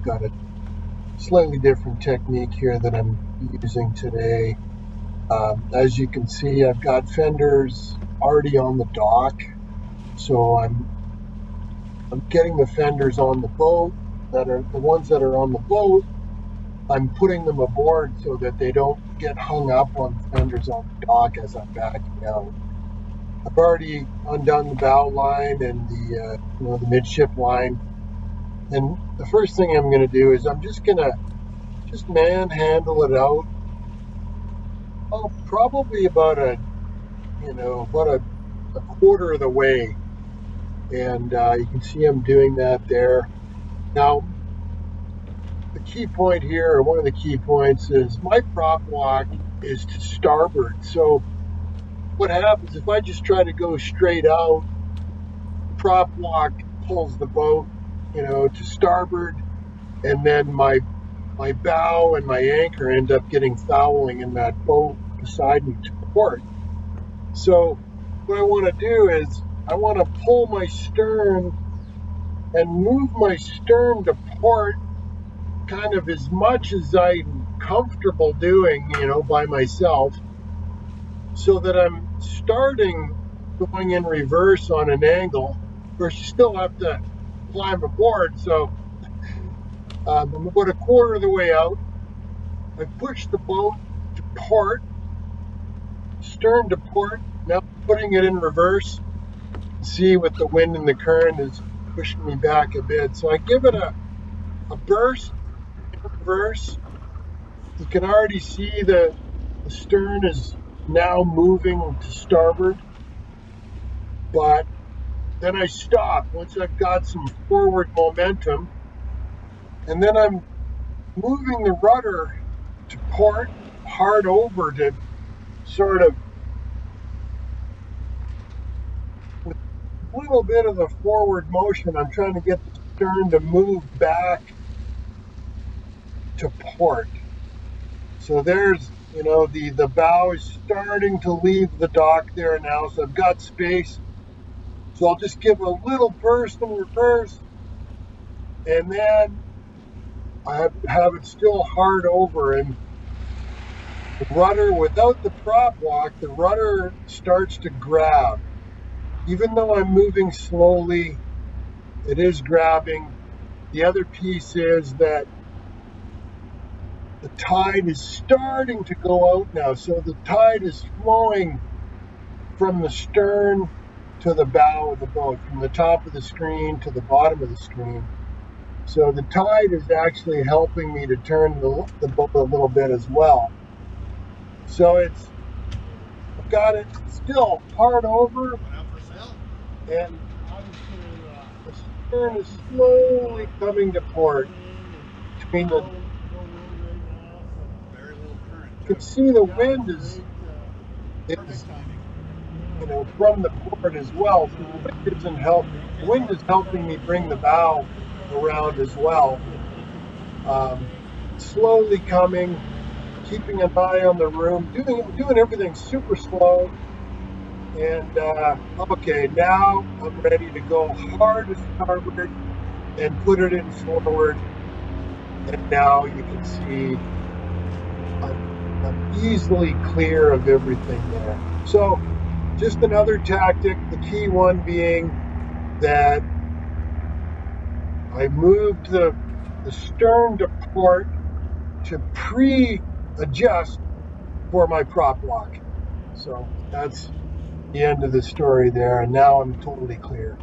I've got a slightly different technique here that I'm using today. As you can see, I've got fenders already on the dock, so I'm getting the fenders on the boat, that are the ones that are on the boat. I'm putting them aboard so that they don't get hung up on the fenders on the dock as I'm backing out. I've already undone the bow line and the midship line, and the first thing I'm going to do is I'm just going to manhandle it out. Oh, probably about a quarter of the way, and you can see I'm doing that there. Now, the key point here, or one of the key points, is my prop walk is to starboard. So what happens if I just try to go straight out? The prop walk pulls the boat, to starboard, and then my bow and my anchor end up getting fouling in that boat beside me to port. So what I want to do is I want to pull my stern and move my stern to port kind of as much as I'm comfortable doing, by myself, so that I'm starting going in reverse on an angle. Of course, you still have to climb aboard. So I'm about a quarter of the way out. I push the boat to port, stern to port. Now putting it in reverse. See, with the wind and the current is pushing me back a bit. So I give it a burst in reverse. You can already see the stern is now moving to starboard, but then I stop once I've got some forward momentum, and then I'm moving the rudder to port hard over to sort of, with a little bit of the forward motion, I'm trying to get the stern to move back to port. So there's, the bow is starting to leave the dock there now, so I've got space. So I'll just give a little burst in reverse, and then I have it still hard over, and the rudder, without the prop walk, the rudder starts to grab. Even though I'm moving slowly, it is grabbing. The other piece is that the tide is starting to go out now. So the tide is flowing from the stern to the bow of the boat, from the top of the screen to the bottom of the screen. So the tide is actually helping me to turn the boat a little bit as well. So I've got it still hard over, and the stern is slowly coming to port. Between the, you can see the wind is from the port as well. So the wind is helping me bring the bow around as well. Slowly coming, keeping an eye on the room, doing everything super slow. And okay, now I'm ready to go hard to starboard and put it in forward. And now you can see I'm easily clear of everything there. So just another tactic, the key one being that I moved the stern to port to pre-adjust for my prop lock. So that's the end of the story there, and now I'm totally clear.